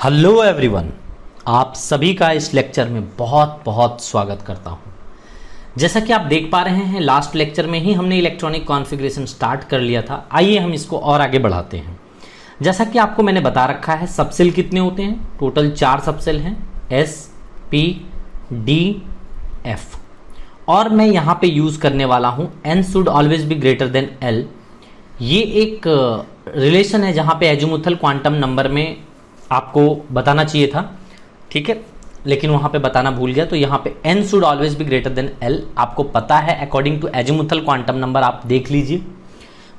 Hello everyone, आप सभी का इस लेक्चर में बहुत बहुत स्वागत करता हूं। जैसा कि आप देख पा रहे हैं, लास्ट लेक्चर में ही हमने इलेक्ट्रॉनिक कॉन्फ़िगरेशन स्टार्ट कर लिया था। आइए हम इसको और आगे बढ़ाते हैं। जैसा कि आपको मैंने बता रखा है, सबसेल कितने होते हैं? टोटल 4 सबसेल हैं, S, P, D, F। और मैं यहाँ पे यूज़ करने वाला हूँ N should always be greater than L। ये एक रिलेशन है जहाँ पे एजीमुथल क्वांटम नंबर में आपको बताना चाहिए था, ठीक है, लेकिन वहां पे बताना भूल गया। तो यहाँ पे n should always be greater than l आपको पता है according to azimuthal quantum number. आप देख लीजिए,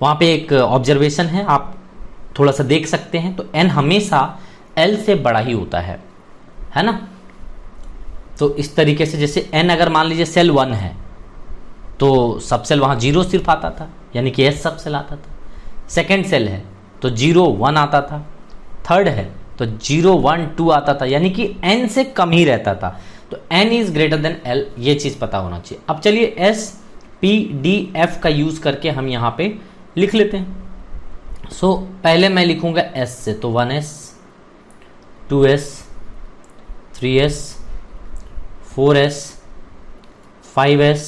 वहां पे एक ऑब्जर्वेशन है, आप थोड़ा सा देख सकते हैं। तो n हमेशा l से बड़ा ही होता है ना। तो इस तरीके से जैसे n अगर मान लीजिए सेल 1 है तो सबसेल वहां 0 सिर्फ आता था, यानी कि s सबसेल आता था। सेकेंड सेल है तो 0 1 आता था। थर्ड है तो 0 1 2 आता था, यानी कि n से कम ही रहता था। तो n is greater than l, ये चीज पता होना चाहिए। अब चलिए S, P, D, F का यूज करके हम यहां पे लिख लेते हैं। सो पहले मैं लिखूंगा S से, तो 1s, 2s, 3s, 4s, 5s,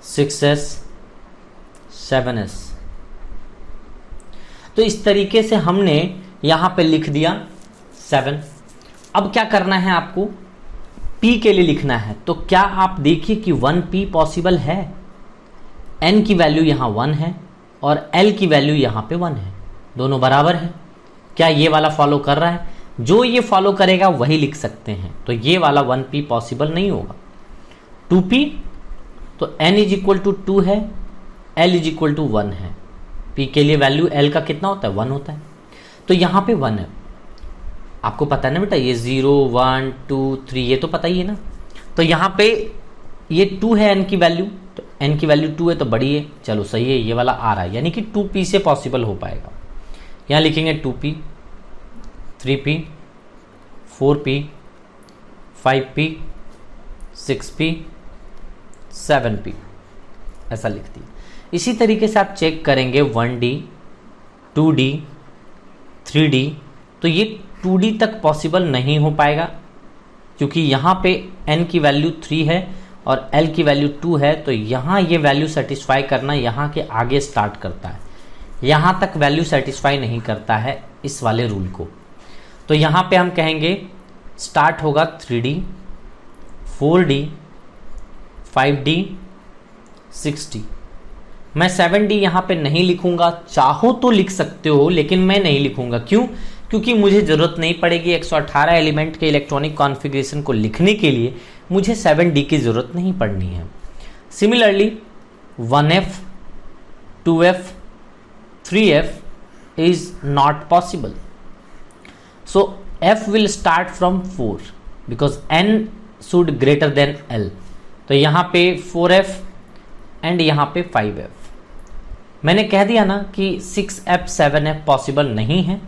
6s, 7s। तो इस तरीके से हमने यहां पे लिख दिया 7। अब क्या करना है आपको? P के लिए लिखना है। तो क्या आप देखिए कि 1P पॉसिबल है? N की वैल्यू यहां 1 है और L की वैल्यू यहां पे 1 है, दोनों बराबर है। क्या ये वाला फॉलो कर रहा है? जो ये फॉलो करेगा वही लिख सकते हैं। तो ये वाला 1P पॉसिबल नहीं होगा। 2P तो N इज इक्वल टू 2 है, L इज इक्वल टू 1 है। P के लिए वैल्यू L का कितना होता है? 1 होता है। तो यहां पे 1 है, आपको पता है ना बेटा, ये 0 1 2 3 ये तो पता ही है ना। तो यहां पे ये 2 है n की वैल्यू, तो n की वैल्यू 2 है तो बड़ी है, चलो सही है, ये वाला आ रहा है, यानी कि 2p से पॉसिबल हो पाएगा। यहां लिखेंगे 2p, 3p, 4p, 5p, 6p, 7p, ऐसा लिख दिया। इसी तरीके से आप चेक करेंगे 1d, 2d, 3D, तो ये 2D तक पॉसिबल नहीं हो पाएगा क्योंकि यहाँ पे n की वैल्यू 3 है और L की वैल्यू 2 है। तो यहाँ ये वैल्यू सेटिस्फाई करना यहाँ के आगे स्टार्ट करता है, यहाँ तक वैल्यू सेटिस्फाई नहीं करता है इस वाले रूल को। तो यहाँ पे हम कहेंगे स्टार्ट होगा 3D, 4D, 5D, 6D। मैं 7D यहाँ पे नहीं लिखूंगा, चाहो तो लिख सकते हो लेकिन मैं नहीं लिखूंगा। क्यों? क्योंकि मुझे जरूरत नहीं पड़ेगी 118 एलिमेंट के इलेक्ट्रॉनिक कॉन्फ़िगरेशन को लिखने के लिए, मुझे 7D की जरूरत नहीं पड़नी है। Similarly 1F, 2F, 3F is not possible. So F will start from 4 because N should greater than L। तो यहाँ पे 4F एंड यहाँ पे 5F। मैंने कह दिया ना कि 6F 7F पॉसिबल नहीं है,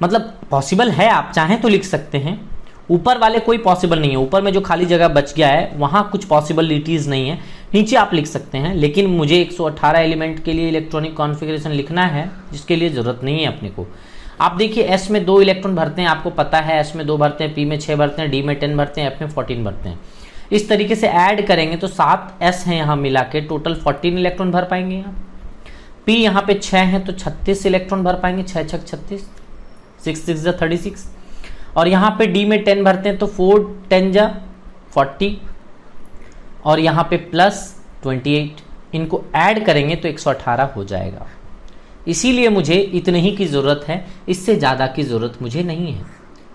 मतलब पॉसिबल है, आप चाहें तो लिख सकते हैं। ऊपर वाले कोई पॉसिबल नहीं है, ऊपर में जो खाली जगह बच गया है वहां कुछ पॉसिबिलिटीज नहीं है, नीचे आप लिख सकते हैं। लेकिन मुझे 118 एलिमेंट के लिए इलेक्ट्रॉनिक कॉन्फ़िगरेशन लिखना है, जिसके लिए जरूरत नहीं है अपने को। आप देखिए S में 2 इलेक्ट्रॉन भरते हैं, आपको पता है S में 2 भरते हैं, P में 6 भरते हैं, D में 10 भरते हैं, F में 14 भरते हैं। इस तरीके से ऐड करेंगे तो 7s हैं यहाँ मिला के, टोटल 14 इलेक्ट्रॉन भर पाएंगे यहाँ। P यहाँ पे 6 हैं तो 36 इलेक्ट्रॉन भर पाएंगे, 6 6 36, 6 6 जा 36। और यहाँ पे D में 10 भरते हैं तो 4 10 जा 40 और यहाँ पे प्लस 28। इनको ऐड करेंगे तो 118 हो जाएगा। इसीलिए मुझे इतने ही की ज़रूरत है, इससे ज़्यादा की ज़रूरत मुझे नहीं है।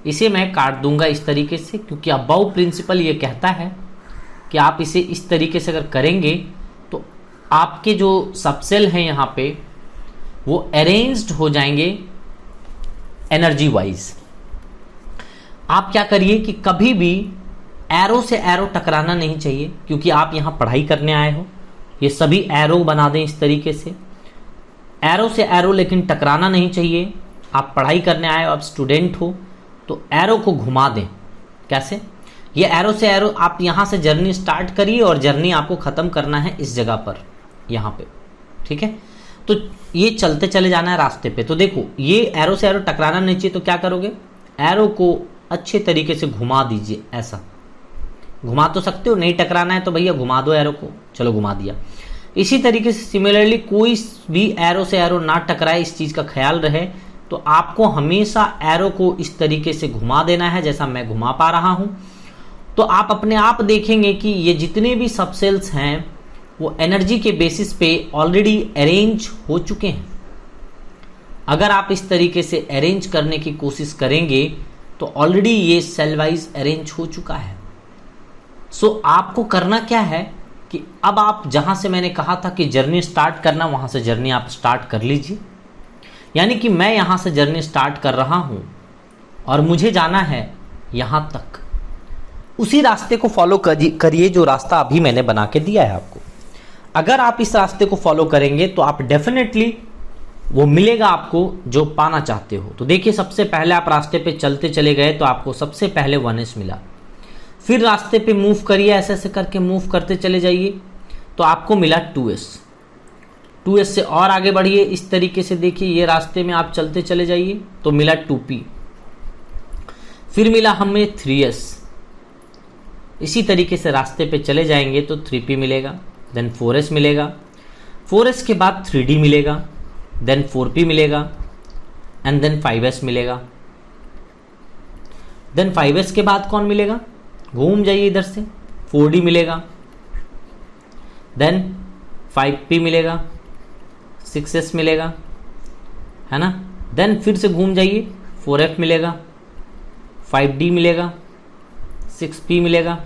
इसे मैं काट दूंगा इस तरीके से, क्योंकि अबाउ प्रिंसिपल ये कहता है कि आप इसे इस तरीके से अगर करेंगे तो आपके जो सबसेल हैं यहाँ पे वो अरेंज्ड हो जाएंगे एनर्जी वाइज। आप क्या करिए कि कभी भी एरो से एरो टकराना नहीं चाहिए, क्योंकि आप यहाँ पढ़ाई करने आए हो। ये सभी एरो बना दें इस तरीके से, एरो से एरो लेकिन टकराना नहीं चाहिए। आप पढ़ाई करने आए हो, आप स्टूडेंट हो, तो एरो को घुमा दें। कैसे? ये एरो से एरो आप यहां से जर्नी स्टार्ट करिए और जर्नी आपको खत्म करना है इस जगह पर, यहां पे, ठीक है। तो ये चलते चले जाना है रास्ते पे। तो देखो ये एरो से एरो टकराना नहीं चाहिए, तो क्या करोगे, एरो को अच्छे तरीके से घुमा दीजिए। ऐसा घुमा तो सकते हो, नहीं टकराना है तो भैया घुमा दो एरो को, चलो घुमा दिया। इसी तरीके से सिमिलरली कोई भी एरो से एरो ना टकराए, इस चीज का ख्याल रहे। तो आपको हमेशा एरो को इस तरीके से घुमा देना है जैसा मैं घुमा पा रहा हूं। तो आप अपने आप देखेंगे कि ये जितने भी सबसेल्स हैं वो एनर्जी के बेसिस पे ऑलरेडी अरेंज हो चुके हैं। अगर आप इस तरीके से अरेंज करने की कोशिश करेंगे तो ऑलरेडी ये सेल वाइज अरेंज हो चुका है। सो आपको करना क्या है कि अब आप जहां से मैंने कहा था कि जर्नी स्टार्ट करना, वहां से जर्नी आप स्टार्ट कर लीजिए। यानी कि मैं यहां से जर्नी स्टार्ट कर रहा हूं और मुझे जाना है यहां तक। उसी रास्ते को फॉलो करिए जो रास्ता अभी मैंने बना के दिया है आपको। अगर आप इस रास्ते को फॉलो करेंगे तो आप डेफिनेटली वो मिलेगा आपको जो पाना चाहते हो। तो देखिए सबसे पहले आप रास्ते पे चलते चले गए तो आपको सबसे पहले 1s मिला। फिर रास्ते पे मूव करिए, ऐसे ऐसे करके मूव करते चले जाइए तो आपको मिला 2s। 2s से और आगे बढ़िए, इस तरीके से देखिए ये रास्ते में आप चलते चले जाइए तो मिला 2p। फिर मिला हमें 3s। इसी तरीके से रास्ते पे चले जाएंगे तो 3p मिलेगा, देन 4s मिलेगा। 4s के बाद 3d मिलेगा, देन 4p मिलेगा एंड देन 5s मिलेगा। देन 5s के बाद कौन मिलेगा, घूम जाइए इधर से, 4d मिलेगा, देन 5p मिलेगा, 6s मिलेगा, है ना। देन फिर से घूम जाइए, 4f मिलेगा, 5d मिलेगा, 6p मिलेगा,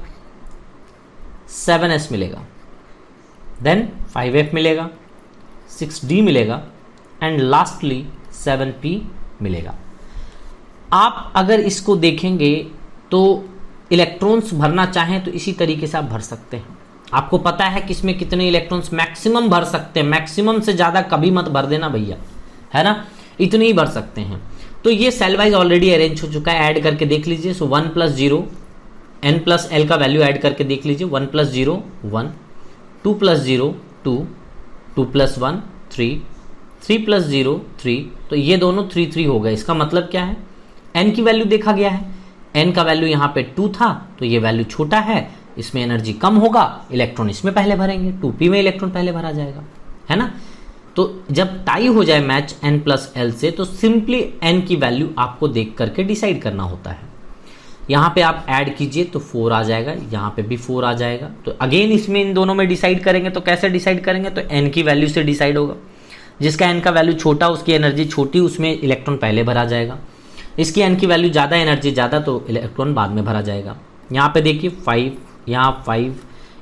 7s मिलेगा, देन 5f मिलेगा, 6d मिलेगा एंड लास्टली 7p मिलेगा। आप अगर इसको देखेंगे तो इलेक्ट्रॉन्स भरना चाहें तो इसी तरीके से आप भर सकते हैं। आपको पता है कि इसमें कितने इलेक्ट्रॉन्स मैक्सिमम भर सकते हैं, मैक्सिमम से ज़्यादा कभी मत भर देना भैया, है ना, इतने ही भर सकते हैं। तो ये सेल वाइज ऑलरेडी अरेंज हो चुका है, ऐड करके देख लीजिए। सो 1 + 0 n + l का वैल्यू ऐड करके देख लीजिए। 1 + 0 1, 2 + 0 2, 2 + 1 3, 3 + 0 3। तो ये दोनों 3 3 हो गए। इसका मतलब क्या है, n की वैल्यू देखा गया है, n का वैल्यू यहाँ पे 2 था तो ये वैल्यू छोटा है, इसमें एनर्जी कम होगा, इलेक्ट्रॉन इसमें पहले भरेंगे, 2p में इलेक्ट्रॉन पहले भरा जाएगा, है ना। तो जब टाई हो जाए मैच n + l से तो सिंपली n की वैल्यू आपको देख करके डिसाइड करना होता है। यहाँ पे आप ऐड कीजिए तो 4 आ जाएगा, यहाँ पे भी 4 आ जाएगा। तो अगेन इसमें इन दोनों में डिसाइड करेंगे तो कैसे डिसाइड करेंगे, तो n की वैल्यू से डिसाइड होगा। जिसका n का वैल्यू छोटा, उसकी एनर्जी छोटी, उसमें इलेक्ट्रॉन पहले भरा जाएगा। इसकी n की वैल्यू ज़्यादा, एनर्जी ज़्यादा, तो इलेक्ट्रॉन बाद में भरा जाएगा। यहाँ पे देखिए 5, यहाँ 5,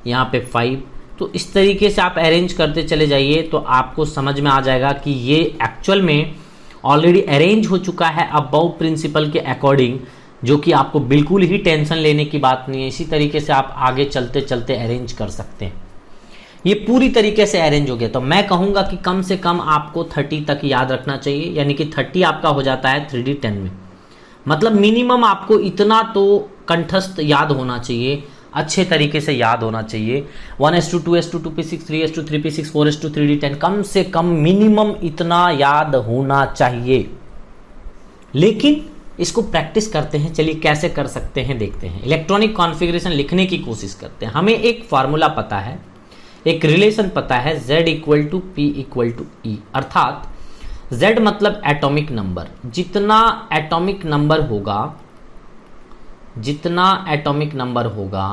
यहाँ पे 5। तो इस तरीके से आप अरेंज करते चले जाइए तो आपको समझ में आ जाएगा कि ये एक्चुअल में ऑलरेडी अरेंज हो चुका है अबव प्रिंसिपल के अकॉर्डिंग, जो कि आपको बिल्कुल ही टेंशन लेने की बात नहीं है। इसी तरीके से आप आगे चलते चलते अरेंज कर सकते हैं। ये पूरी तरीके से अरेंज हो गया। तो मैं कहूँगा कि कम से कम आपको 30 तक याद रखना चाहिए, यानी कि 30 आपका हो जाता है 3D 10 में। मतलब मिनिमम आपको इतना तो कंठस्थ याद होना चाहिए, अच्छे तरीके से याद होना चाहिए। 1s2 2s2 2p6 3s2 3p6 4s2 3d 10, कम से कम मिनिमम इतना याद होना चाहिए। लेकिन इसको प्रैक्टिस करते हैं, चलिए कैसे कर सकते हैं देखते हैं। इलेक्ट्रॉनिक कॉन्फ़िगरेशन लिखने की कोशिश करते हैं। हमें एक फार्मूला पता है, एक रिलेशन पता है, Z = P = E, अर्थात Z मतलब एटॉमिक नंबर। जितना एटॉमिक नंबर होगा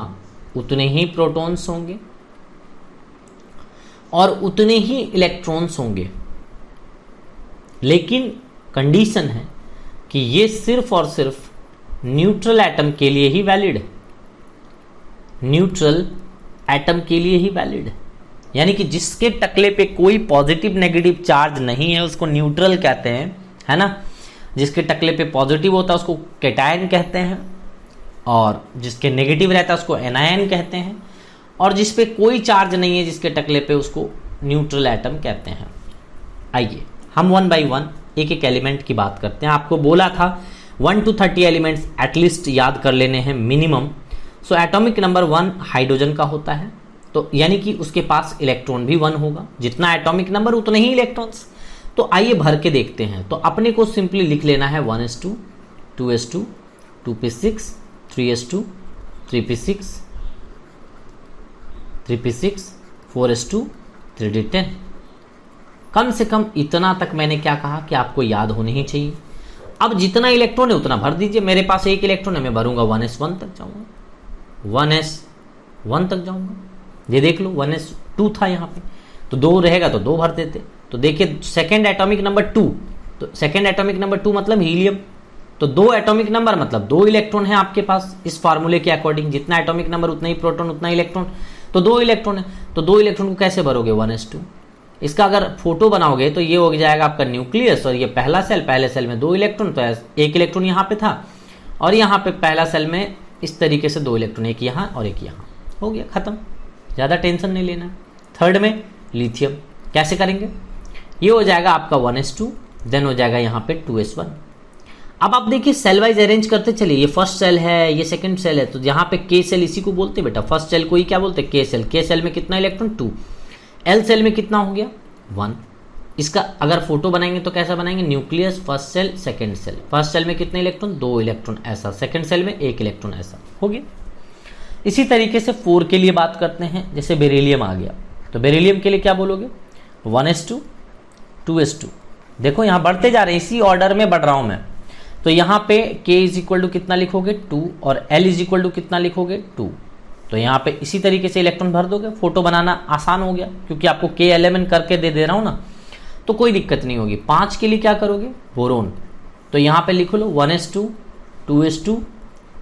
उतने ही प्रोटॉन्स होंगे और उतने ही इलेक्ट्रॉन्स होंगे। लेकिन कंडीशन है कि ये सिर्फ और सिर्फ न्यूट्रल एटम के लिए ही वैलिड है, न्यूट्रल एटम के लिए ही वैलिड है। यानी कि जिसके टकले पे कोई पॉजिटिव नेगेटिव चार्ज नहीं है उसको न्यूट्रल कहते हैं, है ना। जिसके टकले पे पॉजिटिव होता है उसको कैटायन कहते हैं, और जिसके नेगेटिव रहता है उसको एनायन कहते हैं, और जिस पे कोई चार्ज नहीं है जिसके टकले पे उसको न्यूट्रल एटम कहते हैं। आइए हम 1 by 1 एक एक एलिमेंट की बात करते हैं। आपको बोला था 1 to 30 एलिमेंट्स एटलीस्ट याद कर लेने हैं minimum. So atomic number 1 hydrogen का होता है। तो यानी कि उसके पास इलेक्ट्रॉन भी 1 होगा, जितना एटॉमिक नंबर उतने ही इलेक्ट्रॉन्स। तो आइए भर के देखते हैं। तो अपने को सिंपली लिख लेना है 1s2, 2s2, 2p6, 3s2, 3p6, 3p6, 4s2, 3d10। कम से कम इतना तक मैंने क्या कहा कि आपको याद होने ही चाहिए। अब जितना इलेक्ट्रॉन है उतना भर दीजिए। मेरे पास एक इलेक्ट्रॉन है, मैं भरूंगा 1s1 तक जाऊंगा, 1s1 तक जाऊंगा। ये देख लो 1s2 था यहाँ पे, तो 2 रहेगा तो 2 भर देते। तो देखिए सेकेंड एटॉमिक नंबर 2, तो सेकेंड एटॉमिक नंबर 2 मतलब हीलियम। तो 2 एटॉमिक नंबर मतलब 2 इलेक्ट्रॉन है आपके पास इस फार्मूले के अकॉर्डिंग। जितना एटॉमिक नंबर उतना ही प्रोटॉन उतना इलेक्ट्रॉन, तो 2 इलेक्ट्रॉन है। तो 2 इलेक्ट्रॉन को कैसे भरोगे 1s2। इसका अगर फोटो बनाओगे तो ये हो जाएगा आपका न्यूक्लियस, और ये पहला सेल, पहले सेल में 2 इलेक्ट्रॉन, तो 1 इलेक्ट्रॉन यहाँ पे था, और यहाँ पे पहला सेल में इस तरीके से 2 इलेक्ट्रॉन, एक यहाँ और एक यहाँ, हो गया खत्म। ज़्यादा टेंशन नहीं लेना। थर्ड में लिथियम कैसे करेंगे, ये हो जाएगा आपका 1s2, देन हो जाएगा यहाँ पे 2s1। अब आप देखिए सेल वाइज अरेंज करते चलिए। ये फर्स्ट सेल है, ये सेकंड सेल है, तो यहाँ पे के सेल इसी को बोलते हैं बेटा। फर्स्ट सेल को ही क्या बोलते हैं, के सेल। के सेल में कितना इलेक्ट्रॉन 2, एल सेल में कितना हो गया 1। इसका अगर फोटो बनाएंगे तो कैसा बनाएंगे, nucleus, first shell, second shell. First shell में कितने इलेक्ट्रॉन 2 इलेक्ट्रॉन ऐसा, सेकंड सेल में 1 इलेक्ट्रॉन ऐसा, हो गया। इसी तरीके से 4 के लिए बात करते हैं। जैसे बेरिलियम आ गया, तो बेरिलियम के लिए क्या बोलोगे 1s2, 2s2। देखो यहाँ बढ़ते जा रहे हैं, इसी ऑर्डर में बढ़ रहा हूं मैं। तो यहाँ पे k इज इक्वल टू कितना लिखोगे 2, और l इज इक्वल टू कितना लिखोगे 2। तो यहाँ पे इसी तरीके से इलेक्ट्रॉन भर दोगे। फोटो बनाना आसान हो गया क्योंकि आपको k एलिमेंट करके दे रहा हूं ना, तो कोई दिक्कत नहीं होगी। 5 के लिए क्या करोगे, बोरोन। तो यहाँ पे लिखो लो 1s2, 2s2,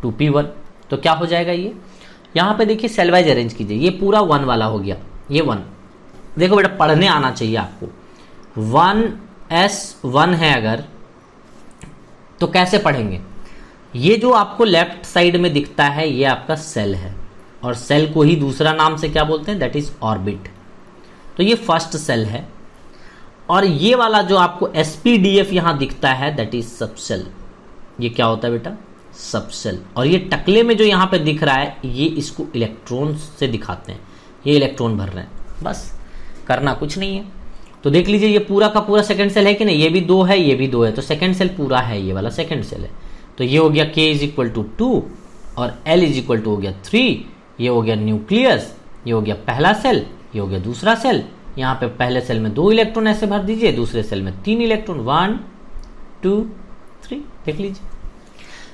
2p1। तो क्या हो जाएगा ये, यहाँ पे देखिए सेल वाइज अरेंज कीजिए। ये पूरा 1 वाला हो गया, ये 1। देखो बेटा पढ़ने आना चाहिए आपको। 1s1 है अगर, तो कैसे पढ़ेंगे, ये जो आपको लेफ्ट साइड में दिखता है ये आपका सेल है, और सेल को ही दूसरा नाम से क्या बोलते हैं, दैट इज ऑर्बिट। तो ये फर्स्ट सेल है, और ये वाला जो आपको sp-df यहां दिखता है दैट इज सबसेल। ये क्या होता है बेटा, सबसेल। और ये टकले में जो यहां पे दिख रहा है ये इसको इलेक्ट्रॉन से दिखाते हैं, ये इलेक्ट्रॉन भर रहे हैं, बस करना कुछ नहीं है। तो देख लीजिए ये पूरा का पूरा सेकंड सेल है कि नहीं, ये भी 2 है, ये भी 2 है, तो सेकंड सेल पूरा है, ये वाला सेकंड सेल है। तो ये हो गया k इज इक्वल टू 2 और l इज इक्वल टू हो गया 3। ये हो गया न्यूक्लियस, ये हो गया पहला सेल, ये हो गया दूसरा सेल। यहाँ पे पहले सेल में 2 इलेक्ट्रॉन ऐसे भर दीजिए, दूसरे सेल में 3 इलेक्ट्रॉन, 1 2 3, देख लीजिए।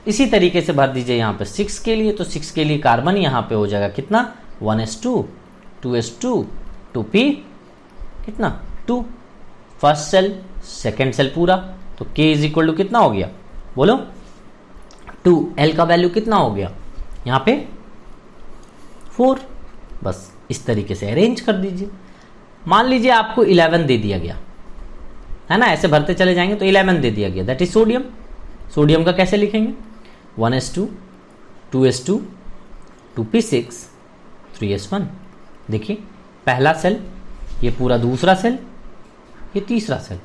इसी तरीके से भर दीजिए यहाँ पे 6 के लिए। तो 6 के लिए कार्बन यहाँ पे हो जाएगा कितना 1s2, 2s2, 2p कितना 2। फर्स्ट सेल, सेकेंड सेल पूरा। तो k इज इक्वल टू कितना हो गया, बोलो 2। l का वैल्यू कितना हो गया यहाँ पे 4। बस इस तरीके से अरेंज कर दीजिए। मान लीजिए आपको 11 दे दिया गया है ना, ऐसे भरते चले जाएंगे तो 11 दे दिया गया, दैट इज सोडियम। सोडियम का कैसे लिखेंगे 1s2, 2s2, 2p6, 3s1। देखिए पहला सेल, ये पूरा दूसरा सेल, ये तीसरा shell.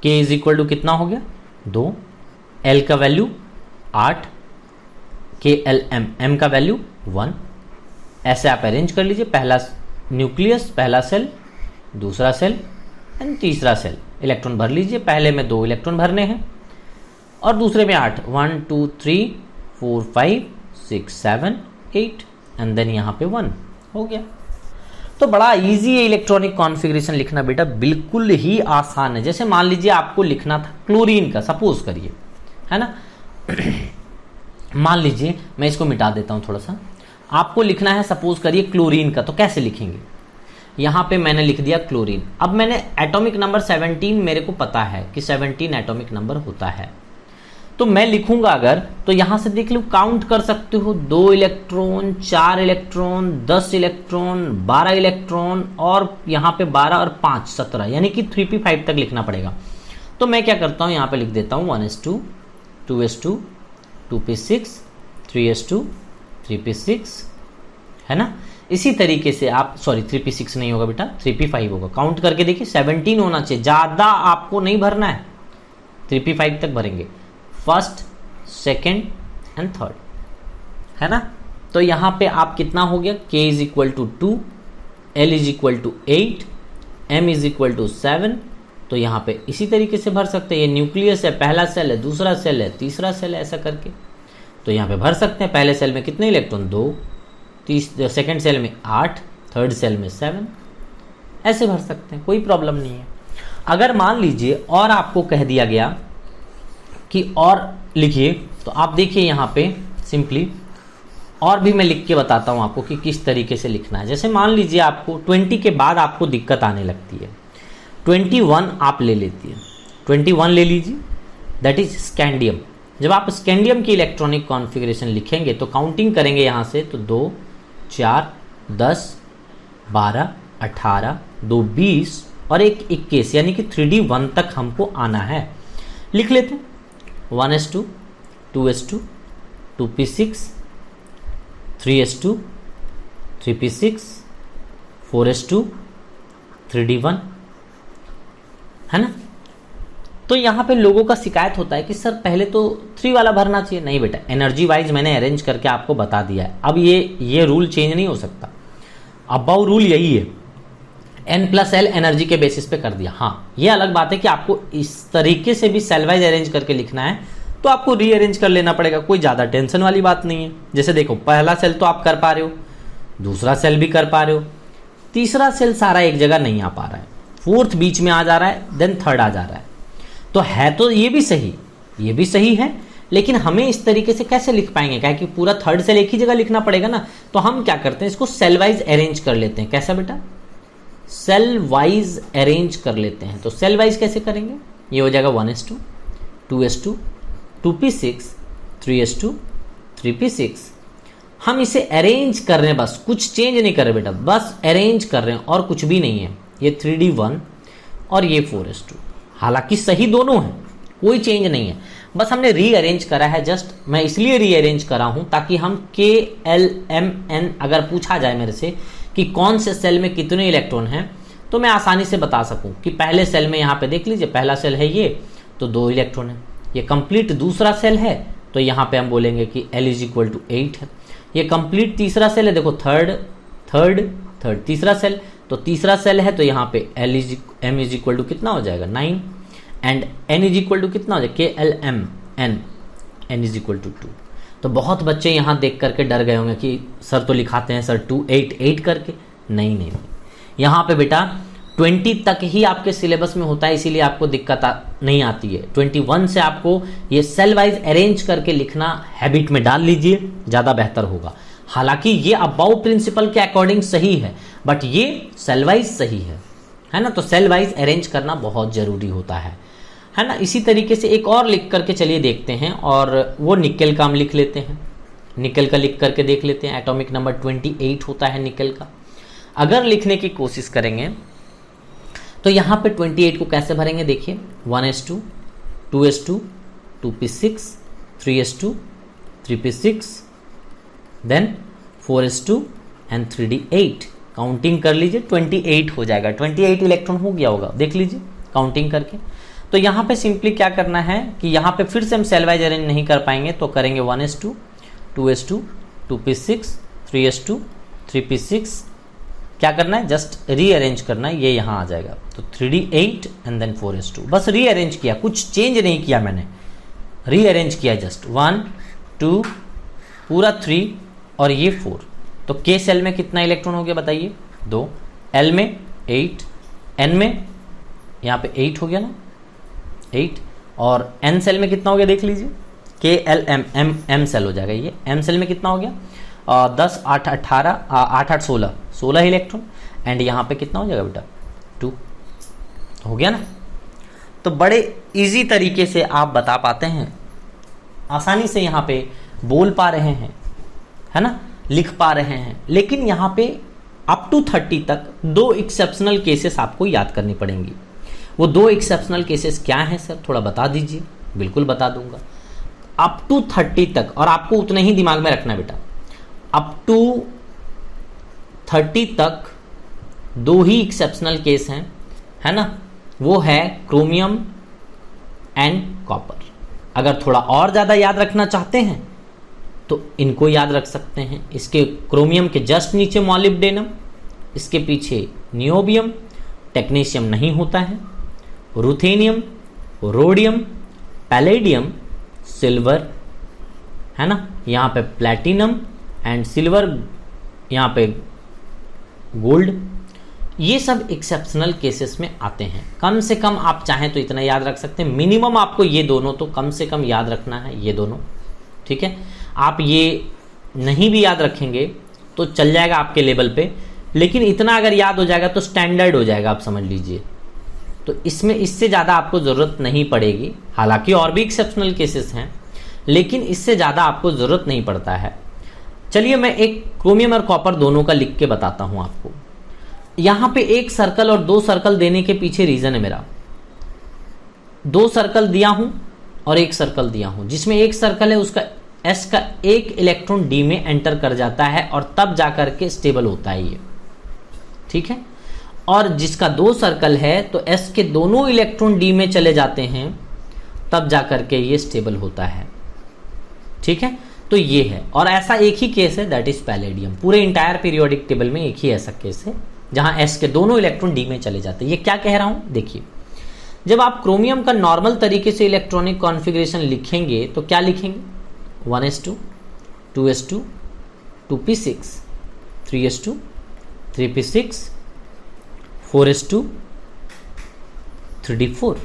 k is equal to कितना हो गया 2, l का वैल्यू 8, KLM, m का वैल्यू 1। ऐसे आप अरेंज कर लीजिए, पहला न्यूक्लियस, पहला सेल, दूसरा सेल एंड तीसरा सेल। इलेक्ट्रॉन भर लीजिए, पहले में 2 इलेक्ट्रॉन भरने हैं और दूसरे में 8, 1 2 3 4 5 6 7 8 एंड देन यहाँ पे 1 हो गया। तो बड़ा इजी है इलेक्ट्रॉनिक कॉन्फ़िगरेशन लिखना बेटा, बिल्कुल ही आसान है। जैसे मान लीजिए आपको लिखना था क्लोरीन का, सपोज करिए, है ना मान लीजिए मैं इसको मिटा देता हूं थोड़ा सा। आपको लिखना है सपोज करिए क्लोरीन का, तो कैसे लिखेंगे, यहां पे मैंने लिख दिया क्लोरीन। अब मैंने एटॉमिक नंबर 17 मेरे को पता है कि 17 एटॉमिक नंबर होता है, तो मैं लिखूंगा अगर, तो यहां से देख लो काउंट कर सकते हो, 2 इलेक्ट्रॉन, 4 इलेक्ट्रॉन, 10 इलेक्ट्रॉन, 12 इलेक्ट्रॉन, और यहां पे 12 और 5 17, यानी कि 3p5 तक लिखना पड़ेगा। तो मैं क्या करता हूं, यहां पे लिख देता हूं 1s2, 2s2, 2p6, 3s2, 3p6, है ना। इसी तरीके से आप, सॉरी 3p6 नहीं होगा बेटा, 3p5 होगा। काउंट करके देखिए 17 होना चाहिए, ज्यादा आपको नहीं भरना है, 3p5 तक भरेंगे, फर्स्ट, सेकेंड एंड थर्ड, है ना। तो यहाँ पे आप कितना हो गया, k is equal to 2, L is equal to 8, M is equal to 7। तो यहाँ पे इसी तरीके से भर सकते हैं, ये न्यूक्लियस है, पहला सेल है, दूसरा सेल है, तीसरा सेल है, ऐसा करके तो यहाँ पे भर सकते हैं। पहले सेल में कितने इलेक्ट्रॉन, 2, सेकेंड सेल में 8, थर्ड सेल में 7, ऐसे भर सकते हैं, कोई प्रॉब्लम नहीं है। अगर मान लीजिए और आपको कह दिया गया कि और लिखिए, तो आप देखिए यहाँ पे सिंपली और भी मैं लिख के बताता हूँ आपको कि किस तरीके से लिखना है। जैसे मान लीजिए आपको 20 के बाद आपको दिक्कत आने लगती है, 21 आप ले लेती है, 21 ले लीजिए, दैट इज स्कैंडियम। जब आप स्कैंडियम की इलेक्ट्रॉनिक कॉन्फ़िगरेशन लिखेंगे तो काउंटिंग करेंगे यहाँ से, तो 2, 4, 10, 12, 18, 2, 20 और 1, 21, यानी कि 3D1 तक हमको आना है। लिख लेते हैं 1s2, 2s2, 2p6, 3s2, 3p6, 4s2, 3d1, है ना। तो यहाँ पे लोगों का शिकायत होता है कि सर पहले तो 3 वाला भरना चाहिए। नहीं बेटा, एनर्जी वाइज मैंने अरेंज करके आपको बता दिया है। अब ये रूल चेंज नहीं हो सकता। अबाउ रूल यही है, n+l एनर्जी के बेसिस पे कर दिया। हाँ, ये अलग बात है कि आपको इस तरीके से भी सेल वाइज अरेंज करके लिखना है तो आपको रीअरेंज कर लेना पड़ेगा, कोई ज़्यादा टेंशन वाली बात नहीं है। जैसे देखो, पहला सेल तो आप कर पा रहे हो, दूसरा सेल भी कर पा रहे हो, तीसरा सेल सारा एक जगह नहीं आ पा रहा है, फोर्थ बीच में आ जा रहा है, देन थर्ड आ जा रहा है। तो है तो ये भी सही है, लेकिन हमें इस तरीके से कैसे लिख पाएंगे, क्या कि पूरा थर्ड सेल एक ही जगह लिखना पड़ेगा ना। तो हम क्या करते हैं, इसको सेल वाइज अरेंज कर लेते हैं। कैसा बेटा, सेल वाइज अरेंज कर लेते हैं। तो सेल वाइज कैसे करेंगे, ये हो जाएगा 1s2, 2s2, 2p6, 3s2, 3p6। हम इसे अरेंज कर रहे हैं, बस कुछ चेंज नहीं कर रहे बेटा, बस अरेंज कर रहे हैं और कुछ भी नहीं है। ये 3d1 और ये 4s2, हालांकि सही दोनों हैं, कोई चेंज नहीं है, बस हमने रीअरेंज करा है। जस्ट मैं इसलिए रीअरेंज करा हूं ताकि हम KLMN अगर पूछा जाए मेरे से कि कौन से सेल में कितने इलेक्ट्रॉन हैं, तो मैं आसानी से बता सकूं कि पहले सेल में यहाँ पे देख लीजिए, पहला सेल है ये, तो 2 इलेक्ट्रॉन है। ये कंप्लीट दूसरा सेल है, तो यहाँ पे हम बोलेंगे कि L इज इक्वल टू 8 है। ये कंप्लीट तीसरा सेल है, देखो थर्ड तीसरा सेल, तो तीसरा सेल है, तो यहाँ पे M इज इक्वल टू कितना हो जाएगा, 9, and N is equal to कितना हो जाएगा, KLMN, N is equal to 2। तो बहुत बच्चे यहाँ देख करके डर गए होंगे कि सर तो लिखाते हैं सर 2, 8, 8 करके। नहीं, यहाँ पे बेटा 20 तक ही आपके सिलेबस में होता है, इसीलिए आपको दिक्कत नहीं आती है। 21 से आपको ये सेल वाइज अरेंज करके लिखना हैबिट में डाल लीजिए, ज़्यादा बेहतर होगा। हालांकि ये अबाउ प्रिंसिपल के अकॉर्डिंग सही है, बट ये सेल वाइज सही है ना। तो सेल वाइज अरेंज करना बहुत ज़रूरी होता है ना। इसी तरीके से एक और लिख करके चलिए देखते हैं, और वो निकेल का हम लिख लेते हैं। निकेल का लिख करके देख लेते हैं। एटॉमिक नंबर 28 होता है निकेल का। अगर लिखने की कोशिश करेंगे तो यहाँ पे 28 को कैसे भरेंगे, देखिए 1s2, 2s2, 2p6, 3s2, 3p6, then 4s2 and 3d8। Counting कर लीजिए, 28 हो जाएगा। 28 इलेक्ट्रॉन हो गया होगा, देख लीजिए काउंटिंग करके। तो यहाँ पे सिंपली क्या करना है कि यहाँ पे फिर से हम सेल वाइज अरेंज नहीं कर पाएंगे, तो करेंगे 1s2, 2s2, 2p6, 3s2, 3p6। क्या करना है, जस्ट रीअरेंज करना है, ये यहाँ आ जाएगा। तो 3d8 एंड देन 4s2, बस रीअरेंज किया, कुछ चेंज नहीं किया मैंने, रीअरेंज किया जस्ट 1, 2, पूरा 3 और ये 4। तो K सेल में कितना इलेक्ट्रॉन हो गया बताइए, 2, L में 8, N में यहाँ पे 8 हो गया ना, 8, और N सेल में कितना हो गया देख लीजिए, KLM सेल हो जाएगा ये। M सेल में कितना हो गया, 10, 8, 18, 8, 8, 16 इलेक्ट्रॉन, एंड यहाँ पे कितना हो जाएगा बेटा, 2 हो गया ना। तो बड़े इजी तरीके से आप बता पाते हैं, आसानी से यहाँ पे बोल पा रहे हैं, है ना, लिख पा रहे हैं। लेकिन यहाँ पे अप टू 30 तक 2 एक्सेप्शनल केसेस आपको याद करनी पड़ेंगी। वो 2 एक्सेप्शनल केसेस क्या हैं सर, थोड़ा बता दीजिए। बिल्कुल बता दूंगा। अप टू 30 तक, और आपको उतना ही दिमाग में रखना बेटा, अप टू 30 तक 2 ही एक्सेप्शनल केस हैं, है ना। वो है क्रोमियम एंड कॉपर। अगर थोड़ा और ज़्यादा याद रखना चाहते हैं तो इनको याद रख सकते हैं। इसके क्रोमियम के जस्ट नीचे मॉलिब्डेनम, इसके पीछे नियोबियम, टेक्नीशियम नहीं होता है, रुथेनियम, रोडियम, पैलेडियम, सिल्वर, है ना, यहाँ पे प्लैटिनम एंड सिल्वर, यहाँ पे गोल्ड। ये सब एक्सेप्शनल केसेस में आते हैं। कम से कम आप चाहें तो इतना याद रख सकते हैं, मिनिमम आपको ये दोनों तो कम से कम याद रखना है, ये दोनों, ठीक है। आप ये नहीं भी याद रखेंगे तो चल जाएगा आपके लेवल पे, लेकिन इतना अगर याद हो जाएगा तो स्टैंडर्ड हो जाएगा, आप समझ लीजिए। तो इसमें इससे ज़्यादा आपको ज़रूरत नहीं पड़ेगी। हालांकि और भी एक्सेप्शनल केसेस हैं, लेकिन इससे ज़्यादा आपको ज़रूरत नहीं पड़ता है। चलिए मैं एक क्रोमियम और कॉपर दोनों का लिख के बताता हूँ आपको। यहाँ पे एक सर्कल और 2 सर्कल देने के पीछे रीज़न है मेरा। 2 सर्कल दिया हूँ और 1 सर्कल दिया हूँ, जिसमें एक सर्कल है उसका S का 1 इलेक्ट्रॉन D में एंटर कर जाता है और तब जाकर के स्टेबल होता है ये, ठीक है। और जिसका 2 सर्कल है तो S के दोनों इलेक्ट्रॉन D में चले जाते हैं, तब जाकर के ये स्टेबल होता है, ठीक है। तो ये है, और ऐसा एक ही केस है, दैट इज पैलेडियम। पूरे इंटायर पीरियोडिक टेबल में एक ही ऐसा केस है जहां S के दोनों इलेक्ट्रॉन D में चले जाते हैं। ये क्या कह रहा हूं, देखिए, जब आप क्रोमियम का नॉर्मल तरीके से इलेक्ट्रॉनिक कॉन्फ़िगरेशन लिखेंगे तो क्या लिखेंगे, 1s2, 2s2, 2p6, 3s2, 3p6, 4s2, 3d4।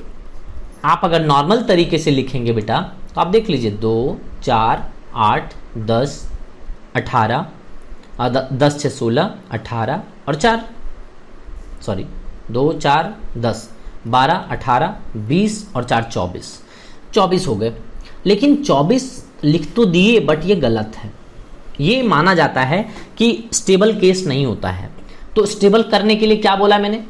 आप अगर नॉर्मल तरीके से लिखेंगे बेटा तो आप देख लीजिए 2, 4, 8, 10, 18, 10 से 16, 18 और 4, सॉरी 2, 4, 10, 12, 18, 20 और 4, 24 हो गए। लेकिन 24 लिख तो दिए, बट ये गलत है। ये माना जाता है कि स्टेबल केस नहीं होता है। तो स्टेबल करने के लिए क्या बोला मैंने,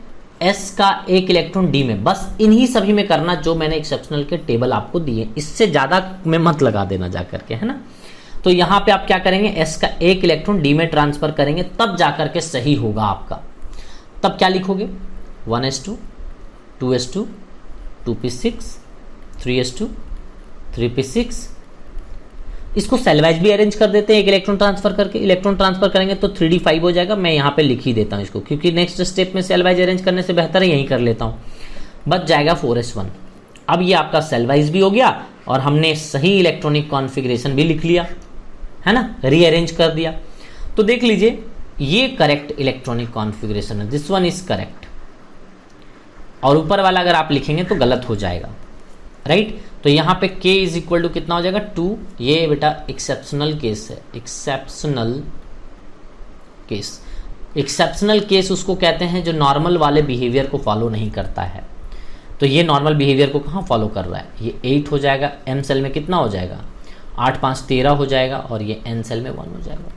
S का 1 इलेक्ट्रॉन D में, बस इन्हीं सभी में करना जो मैंने एक्सेप्शनल के टेबल आपको दिए, इससे ज़्यादा में मत लगा देना जा करके, है ना। तो यहाँ पे आप क्या करेंगे, S का 1 इलेक्ट्रॉन D में ट्रांसफर करेंगे, तब जाकर के सही होगा आपका। तब क्या लिखोगे, 1s2, 2s2, 2p6, 3s2, 3p6। इसको सेलवाइज भी अरेंज कर देते हैं, एक इलेक्ट्रॉन ट्रांसफर करके। इलेक्ट्रॉन ट्रांसफर करेंगे तो 3d5 हो जाएगा। मैं यहाँ पे लिख ही देता हूँ इसको, क्योंकि नेक्स्ट स्टेप में सेलवाइज अरेंज करने से बेहतर है यहीं कर लेता हूँ। बच जाएगा 4s1। अब ये आपका सेलवाइज भी हो गया और हमने सही इलेक्ट्रॉनिक कॉन्फ़िगरेशन भी लिख लिया, है ना, रीअरेंज कर दिया। तो देख लीजिए, ये करेक्ट इलेक्ट्रॉनिक कॉन्फ़िगरेशन है, दिस वन इज करेक्ट। और ऊपर वाला अगर आप लिखेंगे तो गलत हो जाएगा, राइट। तो यहाँ पे k इज इक्वल टू कितना हो जाएगा, 2। ये बेटा एक्सेप्शनल केस है, एक्सेप्शनल केस। एक्सेप्शनल केस उसको कहते हैं जो नॉर्मल वाले बिहेवियर को फॉलो नहीं करता है। तो ये नॉर्मल बिहेवियर को कहाँ फॉलो कर रहा है, ये 8 हो जाएगा। m सेल में कितना हो जाएगा, 8 5 13 हो जाएगा, और ये n सेल में 1 हो जाएगा।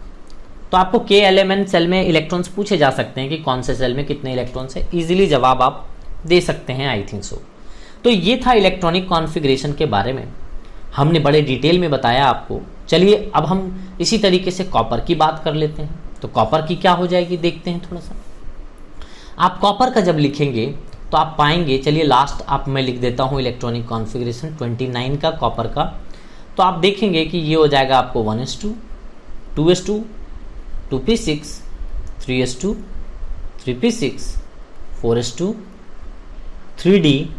तो आपको k एलिमेंट सेल में इलेक्ट्रॉन्स पूछे जा सकते हैं कि कौन से सेल में कितने इलेक्ट्रॉन्स है, इजीली जवाब आप दे सकते हैं, आई थिंक सो। तो ये था इलेक्ट्रॉनिक कॉन्फ़िगरेशन के बारे में, हमने बड़े डिटेल में बताया आपको। चलिए अब हम इसी तरीके से कॉपर की बात कर लेते हैं। तो कॉपर की क्या हो जाएगी देखते हैं थोड़ा सा। आप कॉपर का जब लिखेंगे तो आप पाएंगे, चलिए लास्ट आप मैं लिख देता हूँ इलेक्ट्रॉनिक कॉन्फ़िगरेशन 29 का कॉपर का। तो आप देखेंगे कि ये हो जाएगा आपको 1s2, 2s2, 2p6, 3s2, 3p6, 4s2, 3d9।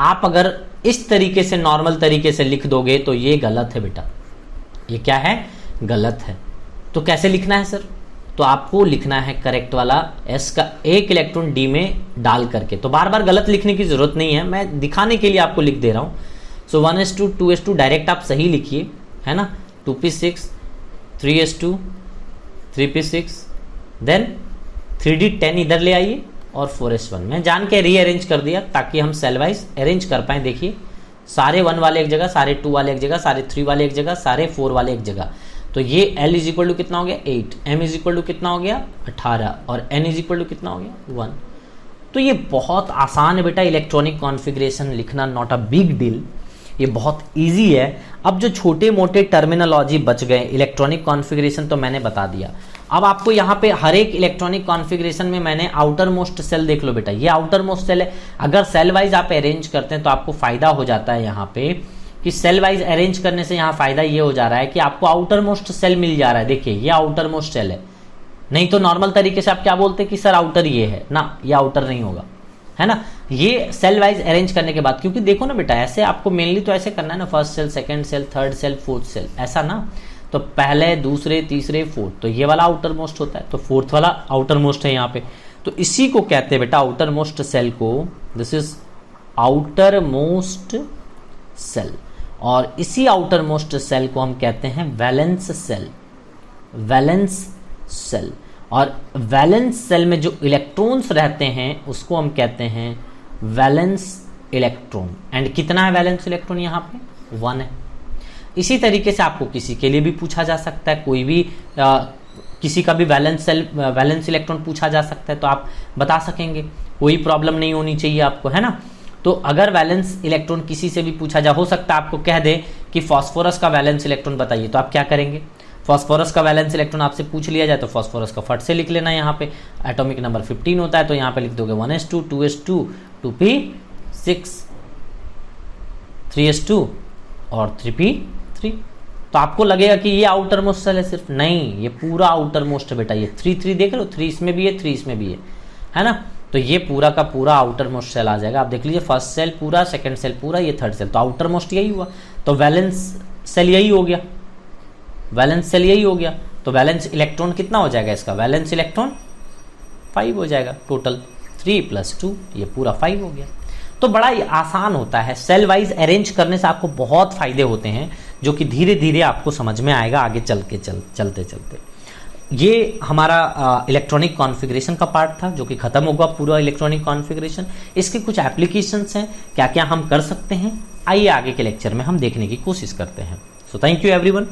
आप अगर इस तरीके से नॉर्मल तरीके से लिख दोगे तो ये गलत है बेटा, ये क्या है, गलत है। तो कैसे लिखना है सर, तो आपको लिखना है करेक्ट वाला, S का 1 इलेक्ट्रॉन D में डाल करके। तो बार बार गलत लिखने की जरूरत नहीं है, मैं दिखाने के लिए आपको लिख दे रहा हूँ। सो 1s2, 2s2 डायरेक्ट आप सही लिखिए, है ना, 2p6, 3s2, 3p6, then 3d10 इधर ले आइए और 4s1। मैं जान के रीअरेंज कर दिया ताकि हम सेल वाइज अरेंज कर पाए। देखिए, सारे 1 वाले एक जगह, सारे 2 वाले एक जगह, सारे 3 वाले एक जगह, सारे 4 वाले एक जगह। तो ये L इज इक्वल टू कितना हो गया, 8, M इज इक्वल टू कितना हो गया, 18, और N इज इक्वल टू कितना हो गया, 1। तो ये बहुत आसान है बेटा इलेक्ट्रॉनिक कॉन्फ़िगरेशन लिखना, नॉट अ बिग डील, ये बहुत इजी है। अब जो छोटे मोटे टर्मिनोलॉजी बच गए, इलेक्ट्रॉनिक कॉन्फ़िगरेशन तो मैंने बता दिया। अब आपको यहाँ पे हर एक इलेक्ट्रॉनिक कॉन्फ़िगरेशन में मैंने आउटर मोस्ट सेल देख लो बेटा, ये आउटर मोस्ट सेल है। अगर सेल वाइज आप अरेंज करते हैं तो आपको फायदा हो जाता है यहाँ पे कि सेल वाइज अरेंज करने से यहाँ फायदा ये हो जा रहा है कि आपको आउटर मोस्ट सेल मिल जा रहा है। देखिए ये आउटर मोस्ट सेल है, नहीं तो नॉर्मल तरीके से आप क्या बोलते कि सर आउटर ये है ना, ये आउटर नहीं होगा, है ना। ये सेल वाइज अरेंज करने के बाद, क्योंकि देखो ना बेटा ऐसे आपको मेनली तो ऐसे करना है ना, first shell, second shell, third shell, fourth shell, ऐसा ना। तो पहले, दूसरे, तीसरे, फोर्थ, तो ये वाला आउटर मोस्ट होता है, तो फोर्थ वाला आउटर मोस्ट है यहाँ पे। तो इसी को कहते हैं बेटा आउटर मोस्ट सेल को, this is outermost shell, और इसी आउटर मोस्ट सेल को हम कहते हैं वैलेंस सेल, वैलेंस सेल। और वैलेंस सेल में जो इलेक्ट्रॉन्स रहते हैं उसको हम कहते हैं वैलेंस इलेक्ट्रॉन। एंड कितना है वैलेंस इलेक्ट्रॉन यहाँ पे? 1 है। इसी तरीके से आपको किसी के लिए भी पूछा जा सकता है, कोई भी किसी का भी वैलेंस सेल, वैलेंस इलेक्ट्रॉन पूछा जा सकता है, तो आप बता सकेंगे, कोई प्रॉब्लम नहीं होनी चाहिए आपको, है ना। तो अगर वैलेंस इलेक्ट्रॉन किसी से भी पूछा जा, हो सकता है आपको कह दे कि फास्फोरस का वैलेंस इलेक्ट्रॉन बताइए, तो आप क्या करेंगे? फास्फोरस का वैलेंस इलेक्ट्रॉन आपसे पूछ लिया जाए तो फास्फोरस का फट से लिख लेना। यहाँ पे एटॉमिक नंबर 15 होता है, तो यहाँ पे लिख दोगे 1s2, 2s2, 2p6, 3s2 और 3p3। तो आपको लगेगा कि ये आउटर मोस्ट सेल है सिर्फ, नहीं, ये पूरा आउटर मोस्ट है बेटा। ये 3 देख रहे हो, 3 इसमें भी है, 3 इसमें भी है ना। तो ये पूरा का पूरा आउटर मोस्ट सेल आ जाएगा। आप देख लीजिए, फर्स्ट सेल पूरा, सेकंड सेल पूरा, ये थर्ड सेल, तो आउटर मोस्ट यही हुआ। तो वैलेंस सेल यही हो गया, वैलेंस सेल यही हो गया। तो वैलेंस इलेक्ट्रॉन कितना हो जाएगा इसका? वैलेंस इलेक्ट्रॉन 5 हो जाएगा टोटल, 3 + 2, ये पूरा 5 हो गया। तो बड़ा ही आसान होता है, सेल वाइज अरेंज करने से आपको बहुत फायदे होते हैं, जो कि धीरे धीरे आपको समझ में आएगा आगे चलते चलते। ये हमारा इलेक्ट्रॉनिक कॉन्फ़िगरेशन का पार्ट था, जो कि खत्म होगा पूरा इलेक्ट्रॉनिक कॉन्फ़िगरेशन। इसके कुछ एप्लीकेशंस हैं, क्या क्या हम कर सकते हैं, आइए आगे के लेक्चर में हम देखने की कोशिश करते हैं। So thank you everyone.